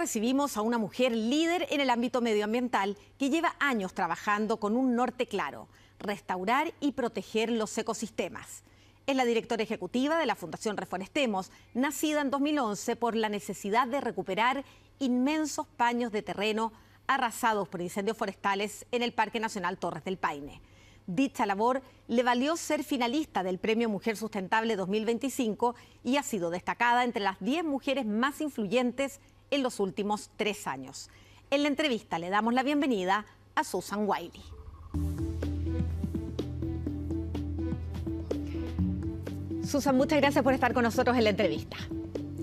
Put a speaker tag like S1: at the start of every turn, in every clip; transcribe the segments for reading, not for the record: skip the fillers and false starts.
S1: recibimos a una mujer líder en el ámbito medioambiental que lleva años trabajando con un norte claro: restaurar y proteger los ecosistemas. Es la directora ejecutiva de la Fundación Reforestemos, nacida en 2011 por la necesidad de recuperar inmensos paños de terreno arrasados por incendios forestales en el Parque Nacional Torres del Paine. Dicha labor le valió ser finalista del Premio Mujer Sustentable 2025 y ha sido destacada entre las 10 mujeres más influyentes en los últimos 3 años. En la entrevista le damos la bienvenida a Susan Wiley. Susan, muchas gracias por estar con nosotros en la entrevista.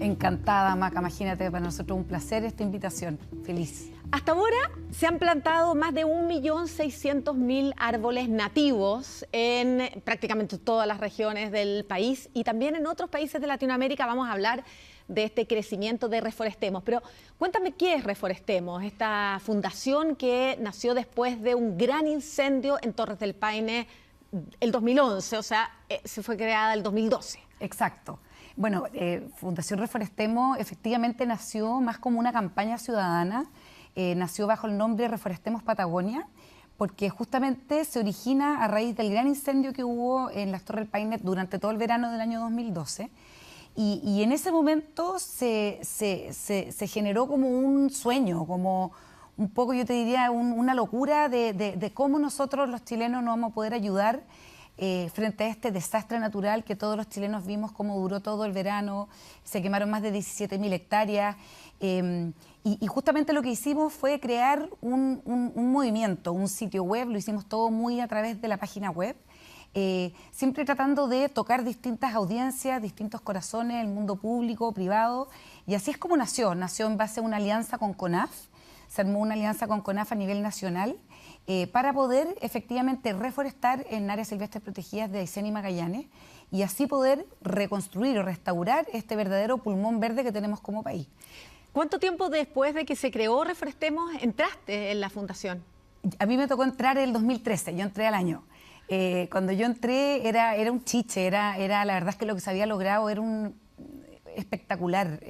S2: Encantada, Maca. Imagínate, para nosotros un placer esta invitación. Feliz.
S1: Hasta ahora se han plantado más de 1.600.000 árboles nativos en prácticamente todas las regiones del país y también en otros países de Latinoamérica. Vamos a hablar de este crecimiento de Reforestemos. Pero cuéntame, ¿qué es Reforestemos? Esta fundación que nació después de un gran incendio en Torres del Paine el 2011, o sea, se fue creada el 2012.
S2: Exacto. Bueno, Fundación Reforestemos efectivamente nació más como una campaña ciudadana. Nació bajo el nombre Reforestemos Patagonia, porque justamente se origina a raíz del gran incendio que hubo en las Torres del Paine durante todo el verano del año 2012. Y en ese momento se generó como un sueño, como un poco, yo te diría, una locura de cómo nosotros los chilenos nos vamos a poder ayudar frente a este desastre natural que todos los chilenos vimos cómo duró todo el verano. Se quemaron más de 17.000 hectáreas. Y justamente lo que hicimos fue crear un movimiento, un sitio web. Lo hicimos todo muy a través de la página web, siempre tratando de tocar distintas audiencias, distintos corazones, el mundo público, privado. Y así es como nació en base a una alianza con CONAF. Se armó una alianza con CONAF a nivel nacional para poder efectivamente reforestar en áreas silvestres protegidas de Aysén y Magallanes y así poder reconstruir o restaurar este verdadero pulmón verde que tenemos como país.
S1: ¿Cuánto tiempo después de que se creó Reforestemos entraste en la fundación?
S2: A mí me tocó entrar en el 2013, yo entré al año. Cuando yo entré era un chiche, la verdad es que lo que se había logrado era espectacular,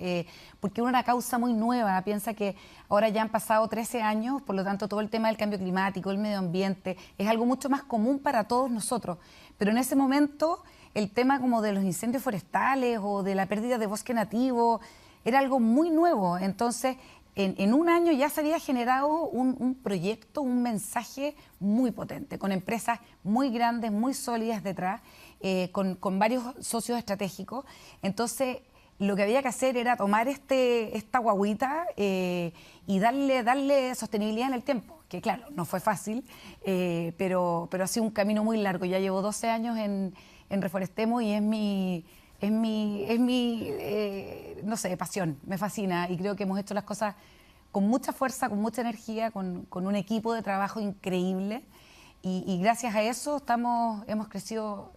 S2: porque era una causa muy nueva. Piensa que ahora ya han pasado 13 años, por lo tanto todo el tema del cambio climático, el medio ambiente, es algo mucho más común para todos nosotros. Pero en ese momento el tema como de los incendios forestales o de la pérdida de bosque nativo era algo muy nuevo. Entonces en un año ya se había generado un proyecto, un mensaje muy potente, con empresas muy grandes, muy sólidas detrás, con varios socios estratégicos. Entonces lo que había que hacer era tomar esta guagüita y darle sostenibilidad en el tiempo, que claro, no fue fácil, pero ha sido un camino muy largo. Ya llevo 12 años en Reforestemos y es mi no sé, pasión, me fascina y creo que hemos hecho las cosas con mucha fuerza, con mucha energía, con un equipo de trabajo increíble y gracias a eso hemos crecido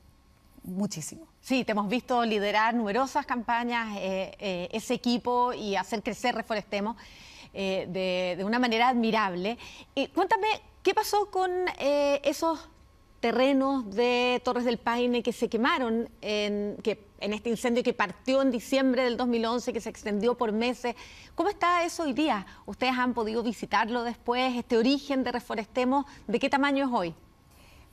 S2: muchísimo.
S1: Sí, te hemos visto liderar numerosas campañas, ese equipo y hacer crecer Reforestemos de una manera admirable. Cuéntame, ¿qué pasó con esos terrenos de Torres del Paine que se quemaron en este incendio que partió en diciembre del 2011, que se extendió por meses? ¿Cómo está eso hoy día? ¿Ustedes han podido visitarlo después? ¿Este origen de Reforestemos, de qué tamaño es hoy?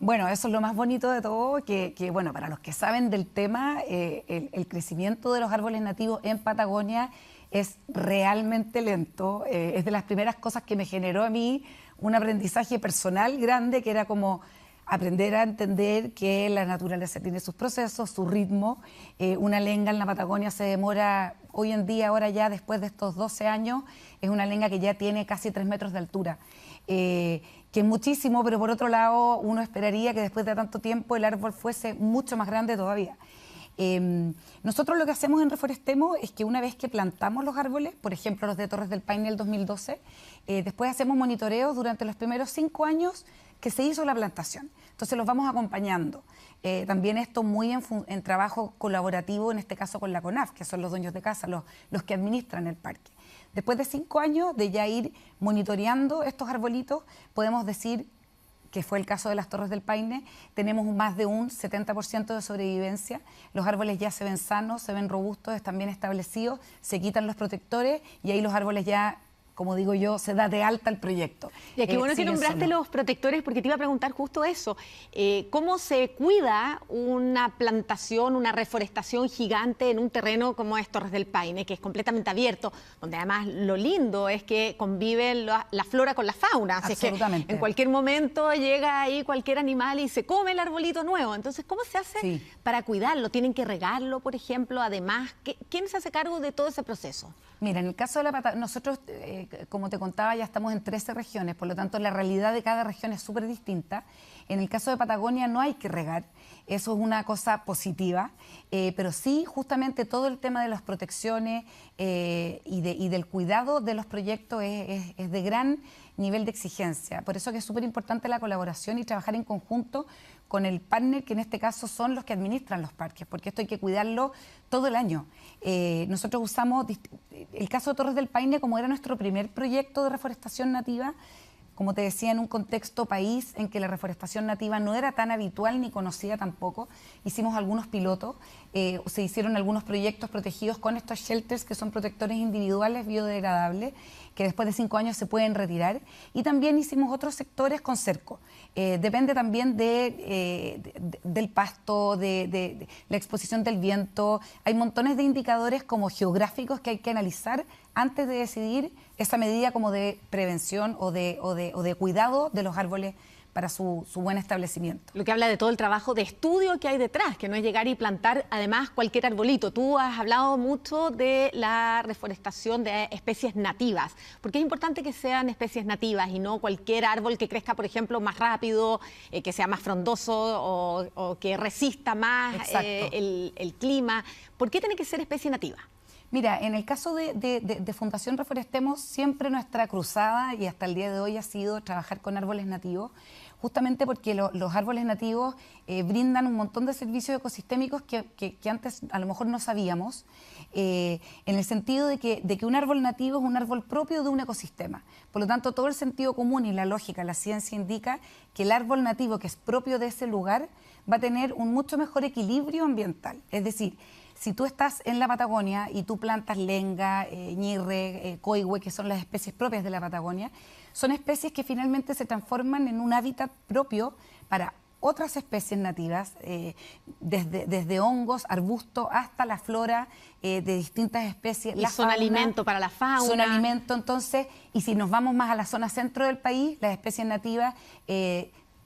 S2: Bueno, eso es lo más bonito de todo, que bueno, para los que saben del tema, el crecimiento de los árboles nativos en Patagonia es realmente lento. Es de las primeras cosas que me generó a mí un aprendizaje personal grande, que era como aprender a entender que la naturaleza tiene sus procesos, su ritmo. Una lenga en la Patagonia se demora, hoy en día, ahora ya después de estos 12 años, es una lenga que ya tiene casi 3 metros de altura, que es muchísimo, pero por otro lado uno esperaría que después de tanto tiempo el árbol fuese mucho más grande todavía. Nosotros lo que hacemos en Reforestemos es que una vez que plantamos los árboles, por ejemplo los de Torres del Paine el 2012, después hacemos monitoreos durante los primeros 5 años que se hizo la plantación. Entonces los vamos acompañando. También esto muy en trabajo colaborativo, en este caso con la CONAF, que son los dueños de casa, los que administran el parque. Después de 5 años de ya ir monitoreando estos arbolitos, podemos decir que fue el caso de las Torres del Paine, tenemos más de un 70% de sobrevivencia. Los árboles ya se ven sanos, se ven robustos, están bien establecidos, se quitan los protectores y ahí los árboles ya como digo yo, se da de alta el proyecto.
S1: Y aquí bueno que nombraste los protectores, porque te iba a preguntar justo eso. ¿Cómo se cuida una plantación, una reforestación gigante en un terreno como es Torres del Paine, que es completamente abierto, donde además lo lindo es que convive la flora con la fauna? Así
S2: Absolutamente.
S1: Que en cualquier momento llega ahí cualquier animal y se come el arbolito nuevo. Entonces, ¿cómo se hace para cuidarlo? ¿Tienen que regarlo, por ejemplo? Además, ¿quién se hace cargo de todo ese proceso?
S2: Mira, en el caso de la Patagonia, nosotros, como te contaba, ya estamos en 13 regiones, por lo tanto la realidad de cada región es súper distinta. En el caso de Patagonia no hay que regar, eso es una cosa positiva, pero sí justamente todo el tema de las protecciones y del cuidado de los proyectos es de gran nivel de exigencia. Por eso que es súper importante la colaboración y trabajar en conjunto con el partner, que en este caso son los que administran los parques, porque esto hay que cuidarlo todo el año. Nosotros usamos el caso de Torres del Paine, como era nuestro primer proyecto de reforestación nativa, como te decía, en un contexto país en que la reforestación nativa no era tan habitual ni conocida tampoco. Hicimos algunos pilotos, se hicieron algunos proyectos protegidos con estos shelters, que son protectores individuales biodegradables, que después de 5 años se pueden retirar. Y también hicimos otros sectores con cerco. Depende también del pasto, de la exposición del viento. Hay montones de indicadores como geográficos que hay que analizar antes de decidir esa medida como de prevención o de cuidado de los árboles para su buen establecimiento.
S1: Lo que habla de todo el trabajo de estudio que hay detrás, que no es llegar y plantar además cualquier arbolito. Tú has hablado mucho de la reforestación de especies nativas, porque es importante que sean especies nativas y no cualquier árbol que crezca, por ejemplo, más rápido, que sea más frondoso o que resista más el clima. ¿Por qué tiene que ser especie nativa?
S2: Mira, en el caso de Fundación Reforestemos, siempre nuestra cruzada, y hasta el día de hoy, ha sido trabajar con árboles nativos, justamente porque los árboles nativos brindan un montón de servicios ecosistémicos que antes a lo mejor no sabíamos, en el sentido de que un árbol nativo es un árbol propio de un ecosistema. Por lo tanto, todo el sentido común y la lógica, la ciencia indica que el árbol nativo que es propio de ese lugar va a tener un mucho mejor equilibrio ambiental. Es decir, si tú estás en la Patagonia y tú plantas lenga, ñirre, coihue, que son las especies propias de la Patagonia, son especies que finalmente se transforman en un hábitat propio para otras especies nativas, desde hongos, arbustos, hasta la flora de distintas especies.
S1: Y son alimento para la fauna.
S2: Son alimento, entonces, y si nos vamos más a la zona centro del país, las especies nativas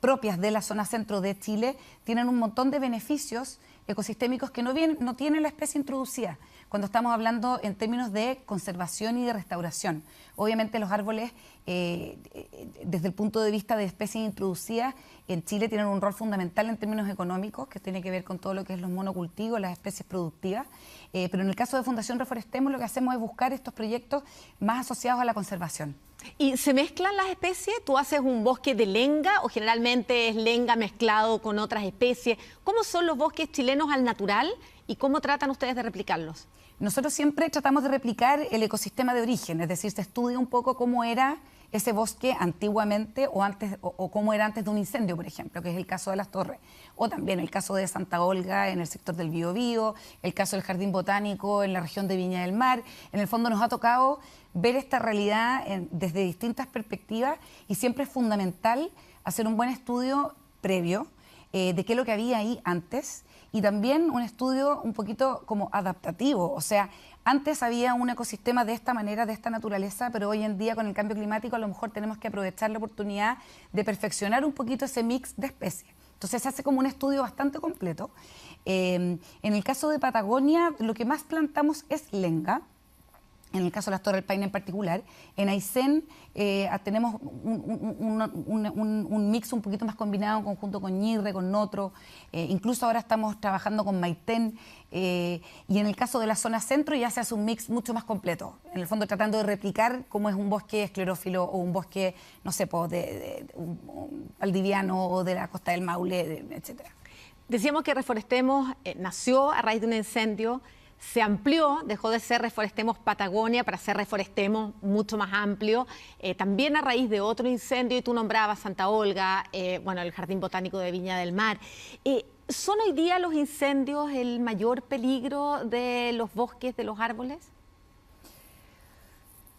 S2: propias de la zona centro de Chile tienen un montón de beneficios ecosistémicos que no tiene la especie introducida, cuando estamos hablando en términos de conservación y de restauración. Obviamente los árboles, desde el punto de vista de especies introducidas, en Chile tienen un rol fundamental en términos económicos, que tiene que ver con todo lo que es los monocultivos, las especies productivas, pero en el caso de Fundación Reforestemos lo que hacemos es buscar estos proyectos más asociados a la conservación.
S1: ¿Y se mezclan las especies? ¿Tú haces un bosque de lenga o generalmente es lenga mezclado con otras especies? ¿Cómo son los bosques chilenos al natural y cómo tratan ustedes de replicarlos?
S2: Nosotros siempre tratamos de replicar el ecosistema de origen, es decir, se estudia un poco cómo era ese bosque antiguamente o cómo era antes de un incendio, por ejemplo, que es el caso de las Torres, o también el caso de Santa Olga en el sector del Biobío, el caso del Jardín Botánico en la región de Viña del Mar. En el fondo nos ha tocado ver esta realidad desde distintas perspectivas y siempre es fundamental hacer un buen estudio previo de qué es lo que había ahí antes y también un estudio un poquito como adaptativo, o sea, antes había un ecosistema de esta manera, de esta naturaleza, pero hoy en día con el cambio climático a lo mejor tenemos que aprovechar la oportunidad de perfeccionar un poquito ese mix de especies. Entonces se hace como un estudio bastante completo. En el caso de Patagonia, lo que más plantamos es lenga. En el caso de las Torres del Paine en particular. En Aysén tenemos un mix un poquito más combinado en conjunto con ñirre, con notro, incluso ahora estamos trabajando con maitén, y en el caso de la zona centro ya se hace un mix mucho más completo, en el fondo tratando de replicar cómo es un bosque esclerófilo o un bosque, no sé, un valdiviano o de la Costa del Maule, etcétera.
S1: Decíamos que Reforestemos nació a raíz de un incendio. Se amplió, dejó de ser Reforestemos Patagonia para ser Reforestemos mucho más amplio, también a raíz de otro incendio, y tú nombrabas Santa Olga, el Jardín Botánico de Viña del Mar. ¿Son hoy día los incendios el mayor peligro de los bosques, de los árboles?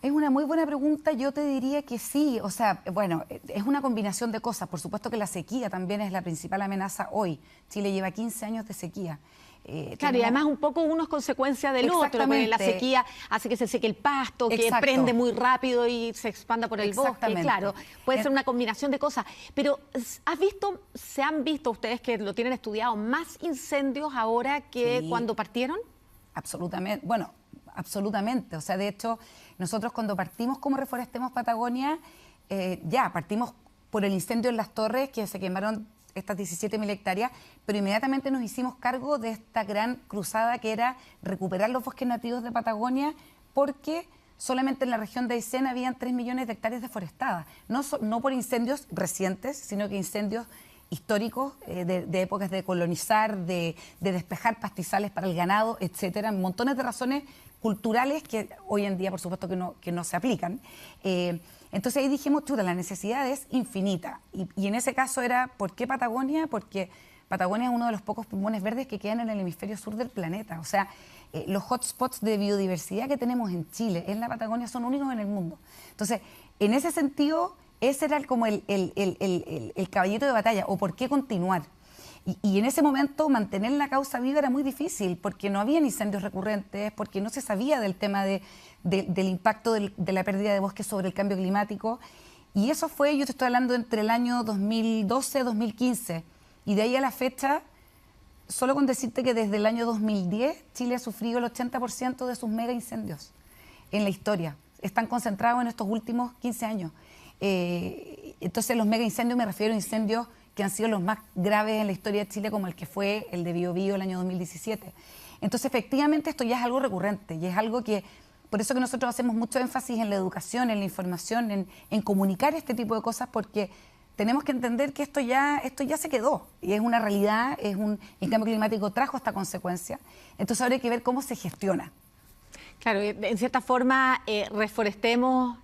S2: Es una muy buena pregunta, yo te diría que sí, o sea, bueno, es una combinación de cosas, por supuesto que la sequía también es la principal amenaza hoy, Chile lleva 15 años de sequía.
S1: Claro, y además un poco uno es consecuencia del otro, porque la sequía hace que se seque el pasto, que prende muy rápido y se expanda por el bosque, claro, puede ser una combinación de cosas, pero se han visto ustedes que lo tienen estudiado, más incendios ahora que cuando partieron?
S2: Absolutamente, bueno, absolutamente, o sea, de hecho, nosotros cuando partimos como Reforestemos Patagonia, partimos por el incendio en Las Torres, que se quemaron estas 17.000 hectáreas, pero inmediatamente nos hicimos cargo de esta gran cruzada que era recuperar los bosques nativos de Patagonia, porque solamente en la región de Aysén habían 3 millones de hectáreas deforestadas, no por incendios recientes, sino que incendios históricos, de épocas de colonizar, de despejar pastizales para el ganado, etcétera, montones de razones culturales que hoy en día, por supuesto, que no se aplican. Entonces ahí dijimos, chuta, la necesidad es infinita. Y en ese caso era, ¿por qué Patagonia? Porque Patagonia es uno de los pocos pulmones verdes que quedan en el hemisferio sur del planeta. O sea, los hotspots de biodiversidad que tenemos en Chile, en la Patagonia, son únicos en el mundo. Entonces, en ese sentido, ese era como el caballito de batalla, o por qué continuar. Y en ese momento mantener la causa viva era muy difícil, porque no había incendios recurrentes, porque no se sabía del tema del impacto de la pérdida de bosques sobre el cambio climático. Y eso fue, yo te estoy hablando entre el año 2012-2015, y de ahí a la fecha, solo con decirte que desde el año 2010 Chile ha sufrido el 80% de sus mega incendios en la historia. Están concentrados en estos últimos 15 años. Entonces los mega incendios, me refiero a incendios que han sido los más graves en la historia de Chile, como el que fue el de Biobío el año 2017. Entonces, efectivamente, esto ya es algo recurrente y es algo que, por eso que nosotros hacemos mucho énfasis en la educación, en la información, en comunicar este tipo de cosas, porque tenemos que entender que esto ya se quedó y es una realidad, el cambio climático trajo esta consecuencia. Entonces, ahora hay que ver cómo se gestiona.
S1: Claro, en cierta forma, Reforestemos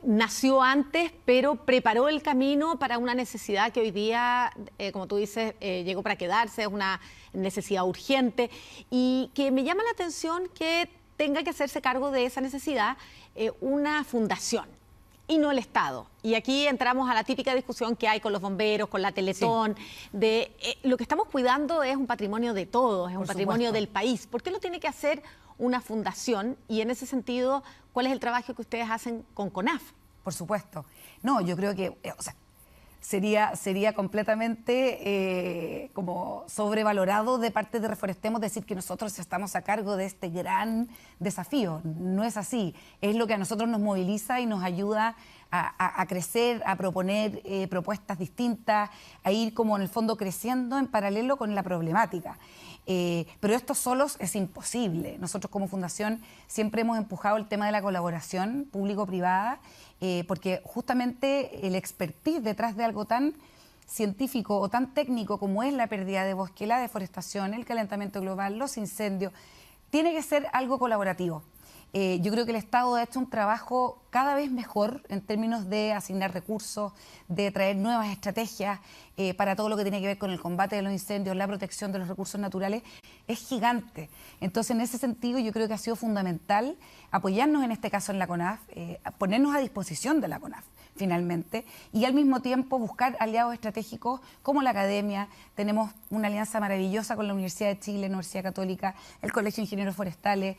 S1: nació antes, pero preparó el camino para una necesidad que hoy día, como tú dices, llegó para quedarse, es una necesidad urgente y que me llama la atención que tenga que hacerse cargo de esa necesidad una fundación y no el Estado. Y aquí entramos a la típica discusión que hay con los bomberos, con la Teletón, de lo que estamos cuidando es un patrimonio de todos, es un patrimonio del país. ¿Por qué lo tiene que hacer una fundación? Y en ese sentido, ¿cuál es el trabajo que ustedes hacen con CONAF?
S2: Por supuesto. No, yo creo que sería completamente como sobrevalorado de parte de Reforestemos decir que nosotros estamos a cargo de este gran desafío. No es así. Es lo que a nosotros nos moviliza y nos ayuda a crecer, a proponer propuestas distintas, a ir como en el fondo creciendo en paralelo con la problemática. Pero esto solos es imposible. Nosotros como fundación siempre hemos empujado el tema de la colaboración público-privada, porque justamente el expertise detrás de algo tan científico o tan técnico como es la pérdida de bosque, la deforestación, el calentamiento global, los incendios, tiene que ser algo colaborativo. Yo creo que el Estado ha hecho un trabajo cada vez mejor en términos de asignar recursos, de traer nuevas estrategias para todo lo que tiene que ver con el combate de los incendios, la protección de los recursos naturales, es gigante. Entonces, en ese sentido, yo creo que ha sido fundamental apoyarnos en este caso en la CONAF, ponernos a disposición de la CONAF, finalmente, y al mismo tiempo buscar aliados estratégicos como la academia. Tenemos una alianza maravillosa con la Universidad de Chile, la Universidad Católica, el Colegio de Ingenieros Forestales,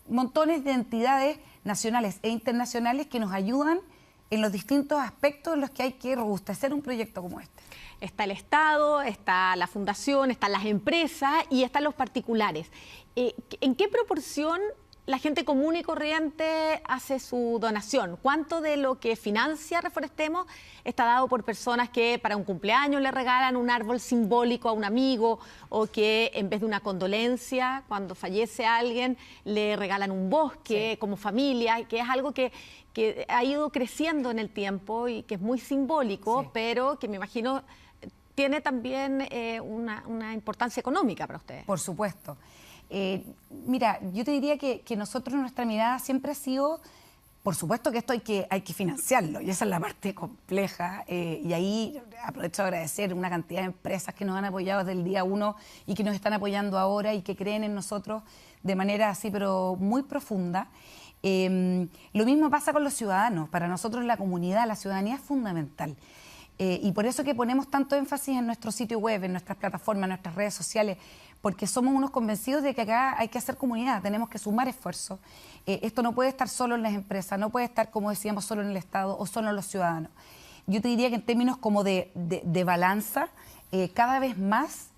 S2: montones de entidades nacionales e internacionales que nos ayudan en los distintos aspectos en los que hay que robustecer un proyecto como este.
S1: Está el Estado, está la Fundación, están las empresas y están los particulares. ¿En qué proporción la gente común y corriente hace su donación? ¿Cuánto de lo que financia Reforestemos está dado por personas que para un cumpleaños le regalan un árbol simbólico a un amigo o que en vez de una condolencia, cuando fallece alguien, le regalan un bosque como familia, que es algo que ha ido creciendo en el tiempo y que es muy simbólico, pero que me imagino tiene también una importancia económica para ustedes?
S2: Por supuesto. Mira, yo te diría que nosotros, nuestra mirada siempre ha sido Por supuesto que esto hay que financiarlo y esa es la parte compleja y ahí aprovecho de agradecer una cantidad de empresas que nos han apoyado desde el día 1 y que nos están apoyando ahora y que creen en nosotros de manera así pero muy profunda. Lo mismo pasa con los ciudadanos. Para nosotros la comunidad, la ciudadanía es fundamental. Y por eso que ponemos tanto énfasis en nuestro sitio web, en nuestras plataformas, en nuestras redes sociales, porque somos unos convencidos de que acá hay que hacer comunidad, tenemos que sumar esfuerzos. Esto no puede estar solo en las empresas, no puede estar, como decíamos, solo en el Estado o solo en los ciudadanos. Yo te diría que en términos como de balanza, cada vez más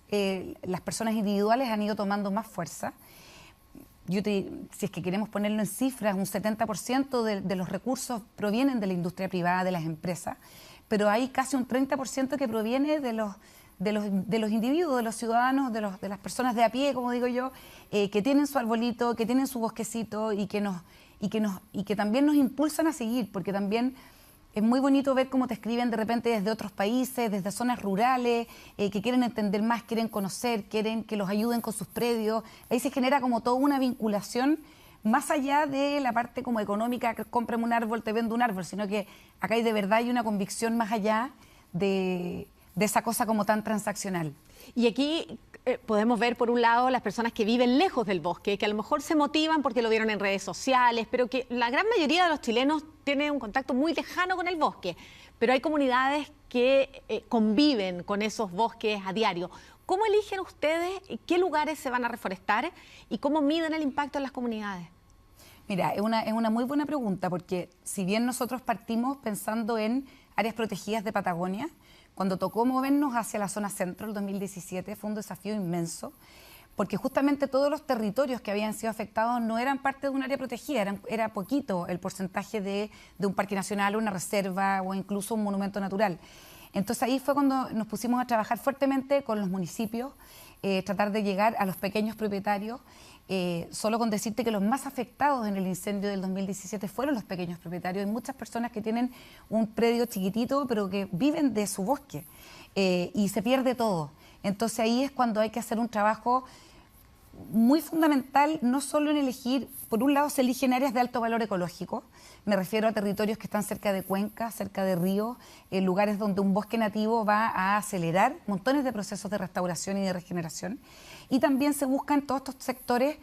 S2: las personas individuales han ido tomando más fuerza. Si es que queremos ponerlo en cifras, un 70% de los recursos provienen de la industria privada, de las empresas, pero hay casi un 30% que proviene de los individuos, de los ciudadanos, de las personas de a pie, como digo yo, que tienen su arbolito, que tienen su bosquecito y que también nos impulsan a seguir, porque también es muy bonito ver cómo te escriben de repente desde otros países, desde zonas rurales, que quieren entender más, quieren conocer, quieren que los ayuden con sus predios. Ahí se genera como toda una vinculación más allá de la parte como económica, que cómprame un árbol, te vendo un árbol, sino que acá hay de verdad hay una convicción más allá de esa cosa como tan transaccional.
S1: Y aquí podemos ver, por un lado, las personas que viven lejos del bosque, que a lo mejor se motivan porque lo vieron en redes sociales, pero que la gran mayoría de los chilenos tiene un contacto muy lejano con el bosque. Pero hay comunidades que conviven con esos bosques a diario. ¿Cómo eligen ustedes qué lugares se van a reforestar y cómo miden el impacto en las comunidades?
S2: Mira, es una muy buena pregunta, porque si bien nosotros partimos pensando en áreas protegidas de Patagonia, cuando tocó movernos hacia la zona centro, el 2017, fue un desafío inmenso, porque justamente todos los territorios que habían sido afectados no eran parte de un área protegida, era poquito el porcentaje de un parque nacional, una reserva o incluso un monumento natural. Entonces ahí fue cuando nos pusimos a trabajar fuertemente con los municipios, tratar de llegar a los pequeños propietarios. Solo con decirte que los más afectados en el incendio del 2017 fueron los pequeños propietarios. Hay muchas personas que tienen un predio chiquitito pero que viven de su bosque y se pierde todo. Entonces ahí es cuando hay que hacer un trabajo muy fundamental, no solo en elegir, por un lado se eligen áreas de alto valor ecológico, me refiero a territorios que están cerca de cuencas, cerca de ríos, lugares donde un bosque nativo va a acelerar montones de procesos de restauración y de regeneración. Y también se buscan todos estos sectores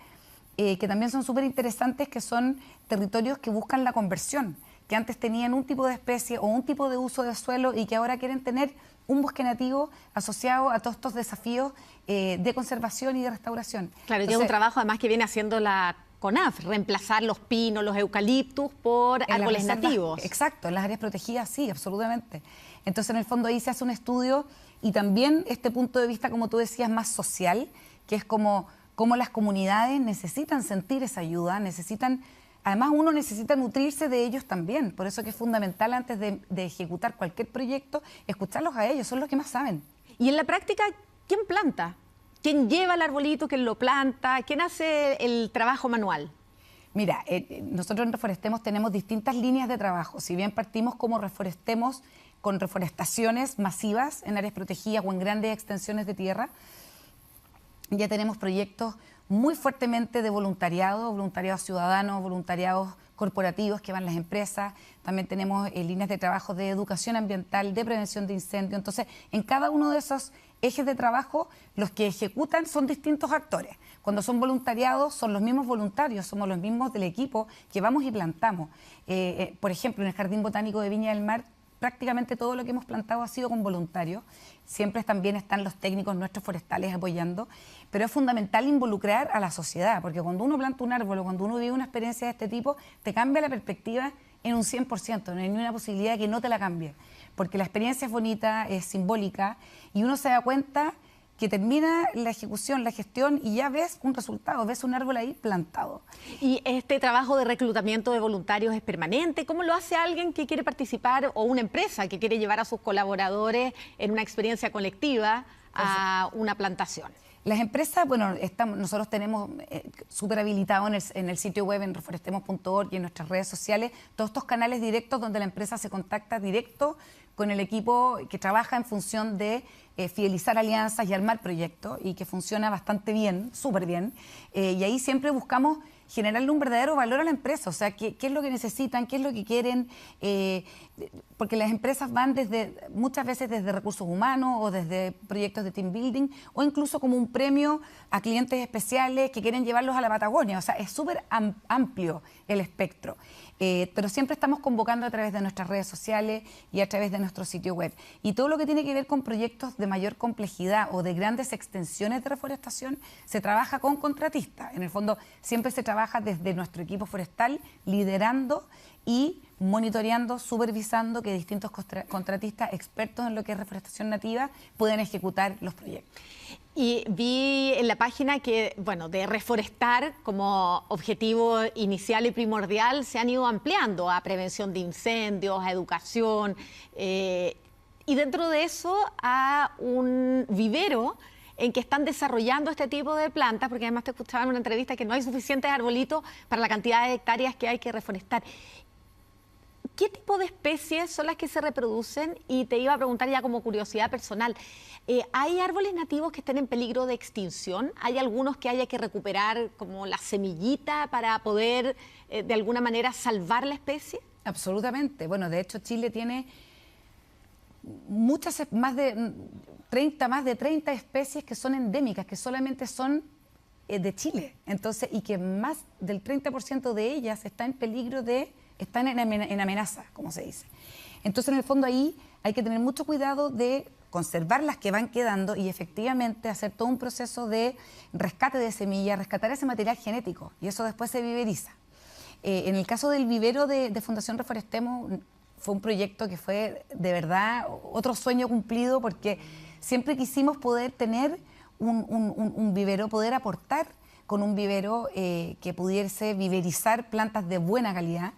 S2: que también son súper interesantes, que son territorios que buscan la conversión, que antes tenían un tipo de especie o un tipo de uso de suelo y que ahora quieren tener un bosque nativo asociado a todos estos desafíos de conservación y de restauración.
S1: Claro, y es un trabajo además que viene haciendo la CONAF, reemplazar los pinos, los eucaliptus por árboles nativos.
S2: Exacto, en las áreas protegidas sí, absolutamente. Entonces en el fondo ahí se hace un estudio y también este punto de vista, como tú decías, más social, que es como las comunidades necesitan sentir esa ayuda, además uno necesita nutrirse de ellos también, por eso que es fundamental antes de ejecutar cualquier proyecto, escucharlos a ellos, son los que más saben.
S1: Y en la práctica, ¿quién planta? ¿Quién lleva el arbolito? ¿Quién lo planta? ¿Quién hace el trabajo manual?
S2: Mira, nosotros en Reforestemos tenemos distintas líneas de trabajo. Si bien partimos como Reforestemos con reforestaciones masivas en áreas protegidas o en grandes extensiones de tierra, ya tenemos proyectos muy fuertemente de voluntariado ciudadano, voluntariados corporativos que van las empresas. También tenemos líneas de trabajo de educación ambiental, de prevención de incendios. Entonces, en cada uno de esos ejes de trabajo, los que ejecutan son distintos actores. Cuando son voluntariados, son los mismos voluntarios, somos los mismos del equipo que vamos y plantamos. Por ejemplo, en el Jardín Botánico de Viña del Mar, prácticamente todo lo que hemos plantado ha sido con voluntarios. Siempre también están los técnicos nuestros forestales apoyando, pero es fundamental involucrar a la sociedad, porque cuando uno planta un árbol o cuando uno vive una experiencia de este tipo, te cambia la perspectiva en un 100%, no hay ni una posibilidad de que no te la cambie, porque la experiencia es bonita, es simbólica, y uno se da cuenta que termina la ejecución, la gestión y ya ves un resultado, ves un árbol ahí plantado.
S1: ¿Y este trabajo de reclutamiento de voluntarios es permanente? ¿Cómo lo hace alguien que quiere participar o una empresa que quiere llevar a sus colaboradores en una experiencia colectiva a una plantación?
S2: Las empresas, bueno, nosotros tenemos súper habilitado en el sitio web, en reforestemos.org y en nuestras redes sociales, todos estos canales directos donde la empresa se contacta directo con el equipo que trabaja en función de fidelizar alianzas y armar proyectos, y que funciona bastante bien, súper bien. Y ahí siempre buscamos generarle un verdadero valor a la empresa, o sea, qué es lo que necesitan, qué es lo que quieren, porque las empresas van muchas veces desde recursos humanos o desde proyectos de team building, o incluso como un premio a clientes especiales que quieren llevarlos a la Patagonia. O sea, es súper amplio el espectro. Pero siempre estamos convocando a través de nuestras redes sociales y a través de nuestro sitio web. Y todo lo que tiene que ver con proyectos de mayor complejidad o de grandes extensiones de reforestación, se trabaja con contratistas. En el fondo, siempre se trabaja desde nuestro equipo forestal, liderando y monitoreando, supervisando que distintos contratistas expertos en lo que es reforestación nativa puedan ejecutar los proyectos.
S1: Y vi en la página que, bueno, de reforestar como objetivo inicial y primordial se han ido ampliando a prevención de incendios, a educación, y dentro de eso a un vivero en que están desarrollando este tipo de plantas, porque además te escuchaba en una entrevista que no hay suficientes arbolitos para la cantidad de hectáreas que hay que reforestar. ¿Qué tipo de especies son las que se reproducen? Y te iba a preguntar ya como curiosidad personal, ¿hay árboles nativos que estén en peligro de extinción? ¿Hay algunos que haya que recuperar como la semillita para poder de alguna manera salvar la especie?
S2: Absolutamente. Bueno, de hecho Chile tiene más de 30 especies que son endémicas, que solamente son de Chile. Entonces, y que más del 30% de ellas está en peligro están en amenaza, como se dice. Entonces, en el fondo ahí hay que tener mucho cuidado de conservar las que van quedando y efectivamente hacer todo un proceso de rescate de semillas, rescatar ese material genético, y eso después se viveriza. En el caso del vivero de Fundación Reforestemos, fue un proyecto que fue de verdad otro sueño cumplido, porque siempre quisimos poder tener un vivero, poder aportar con un vivero que pudiese viverizar plantas de buena calidad.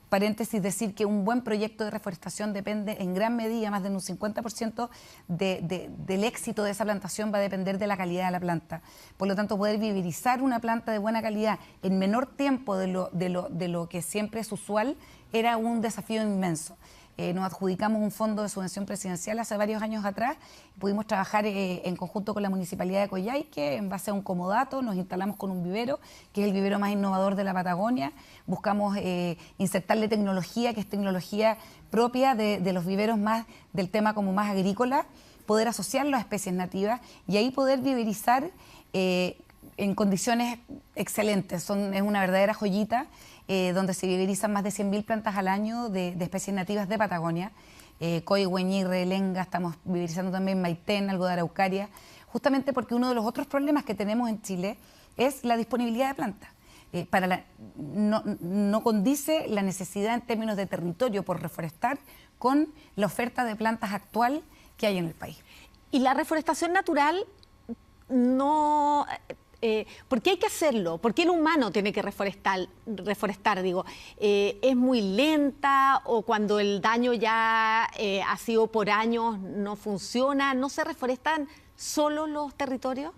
S2: Paréntesis, decir que un buen proyecto de reforestación depende en gran medida, más de un 50% del éxito de esa plantación va a depender de la calidad de la planta. Por lo tanto, poder viverizar una planta de buena calidad en menor tiempo de lo que siempre es usual era un desafío inmenso. Nos adjudicamos un fondo de subvención presidencial hace varios años atrás. Pudimos trabajar en conjunto con la Municipalidad de Coyhaique, en base a un comodato, nos instalamos con un vivero, que es el vivero más innovador de la Patagonia. Buscamos insertarle tecnología, que es tecnología propia de los viveros más del tema como más agrícola, poder asociarlo a especies nativas y ahí poder viverizar en condiciones excelentes. Es una verdadera joyita, donde se viverizan más de 100.000 plantas al año de especies nativas de Patagonia. Coy, Hueñirre, Lenga, estamos viverizando también Maitén, algo de Araucaria, justamente porque uno de los otros problemas que tenemos en Chile es la disponibilidad de plantas. No condice la necesidad en términos de territorio por reforestar con la oferta de plantas actual que hay en el país.
S1: Y la reforestación natural no... ¿por qué hay que hacerlo? ¿Por qué el humano tiene que reforestar? ¿Es muy lenta o cuando el daño ya ha sido por años no funciona? ¿No se reforestan solo los territorios?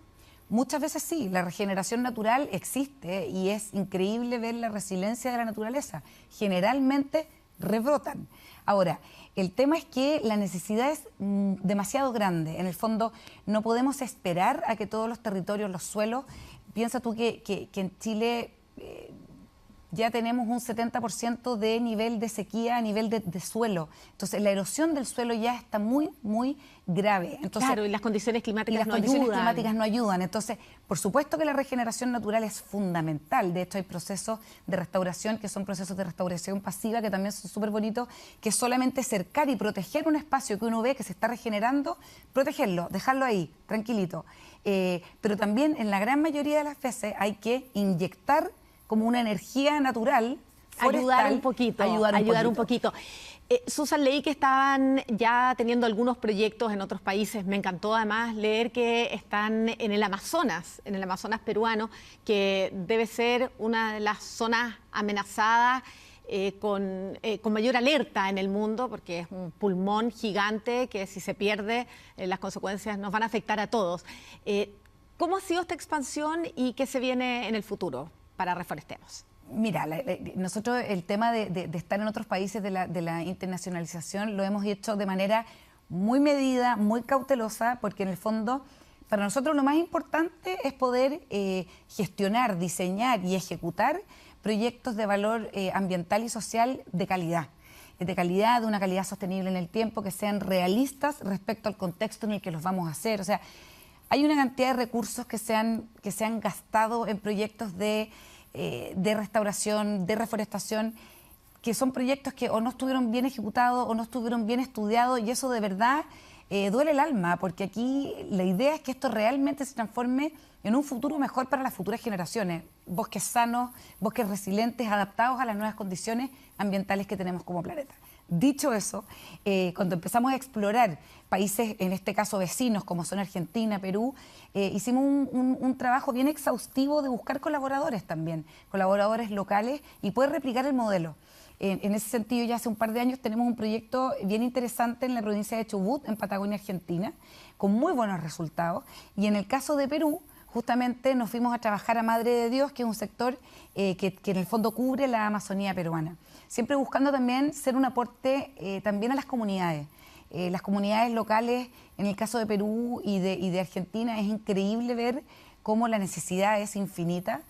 S2: Muchas veces sí, la regeneración natural existe y es increíble ver la resiliencia de la naturaleza. Generalmente rebrotan. Ahora, el tema es que la necesidad es demasiado grande. En el fondo, no podemos esperar a que todos los territorios, los suelos... Piensa tú que en Chile ya tenemos un 70% de nivel de sequía a nivel de suelo. Entonces, la erosión del suelo ya está muy, muy grave. Entonces,
S1: claro, y las condiciones climáticas
S2: no ayudan. Entonces, por supuesto que la regeneración natural es fundamental. De hecho, hay procesos de restauración que son procesos de restauración pasiva que también son súper bonitos, que es solamente cercar y proteger un espacio que uno ve que se está regenerando, protegerlo, dejarlo ahí, tranquilito. Pero también, en la gran mayoría de las veces, hay que inyectar como una energía natural forestal,
S1: ayudar un poquito. Susan, leí que estaban ya teniendo algunos proyectos en otros países. Me encantó además leer que están en el Amazonas peruano, que debe ser una de las zonas amenazadas con mayor alerta en el mundo, porque es un pulmón gigante que si se pierde, las consecuencias nos van a afectar a todos. ¿Cómo ha sido esta expansión y qué se viene en el futuro para Reforestemos?
S2: Mira, nosotros el tema de estar en otros países de la internacionalización lo hemos hecho de manera muy medida, muy cautelosa, porque en el fondo para nosotros lo más importante es poder gestionar, diseñar y ejecutar proyectos de valor ambiental y social de calidad, de una calidad sostenible en el tiempo, que sean realistas respecto al contexto en el que los vamos a hacer. O sea, hay una cantidad de recursos que se han gastado en proyectos de restauración, de reforestación, que son proyectos que o no estuvieron bien ejecutados o no estuvieron bien estudiados, y eso de verdad duele el alma, porque aquí la idea es que esto realmente se transforme en un futuro mejor para las futuras generaciones. Bosques sanos, bosques resilientes, adaptados a las nuevas condiciones ambientales que tenemos como planeta. Dicho eso, cuando empezamos a explorar países, en este caso vecinos, como son Argentina, Perú, hicimos un trabajo bien exhaustivo de buscar colaboradores también, colaboradores locales, y poder replicar el modelo. En ese sentido, ya hace un par de años tenemos un proyecto bien interesante en la provincia de Chubut, en Patagonia, Argentina, con muy buenos resultados. Y en el caso de Perú, justamente nos fuimos a trabajar a Madre de Dios, que es un sector que en el fondo cubre la Amazonía peruana. Siempre buscando también ser un aporte también a las comunidades. Las comunidades locales, en el caso de Perú y de Argentina, es increíble ver cómo la necesidad es infinita.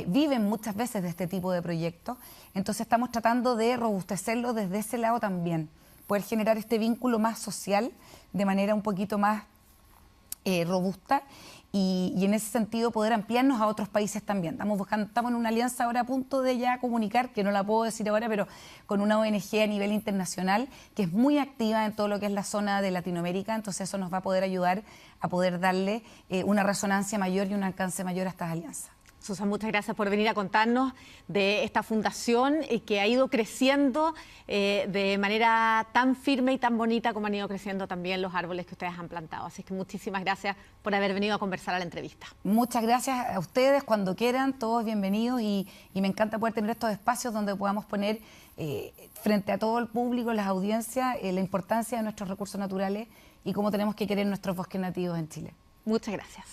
S2: Viven muchas veces de este tipo de proyectos. Entonces estamos tratando de robustecerlo desde ese lado también. Poder generar este vínculo más social de manera un poquito más robusta, y en ese sentido poder ampliarnos a otros países también. Estamos en una alianza ahora a punto de ya comunicar, que no la puedo decir ahora, pero con una ONG a nivel internacional que es muy activa en todo lo que es la zona de Latinoamérica. Entonces eso nos va a poder ayudar a poder darle una resonancia mayor y un alcance mayor a estas alianzas.
S1: Susan, muchas gracias por venir a contarnos de esta fundación que ha ido creciendo de manera tan firme y tan bonita como han ido creciendo también los árboles que ustedes han plantado. Así que muchísimas gracias por haber venido a conversar a la entrevista.
S2: Muchas gracias a ustedes, cuando quieran, todos bienvenidos, y me encanta poder tener estos espacios donde podamos poner frente a todo el público, las audiencias, la importancia de nuestros recursos naturales y cómo tenemos que querer nuestros bosques nativos en Chile.
S1: Muchas gracias.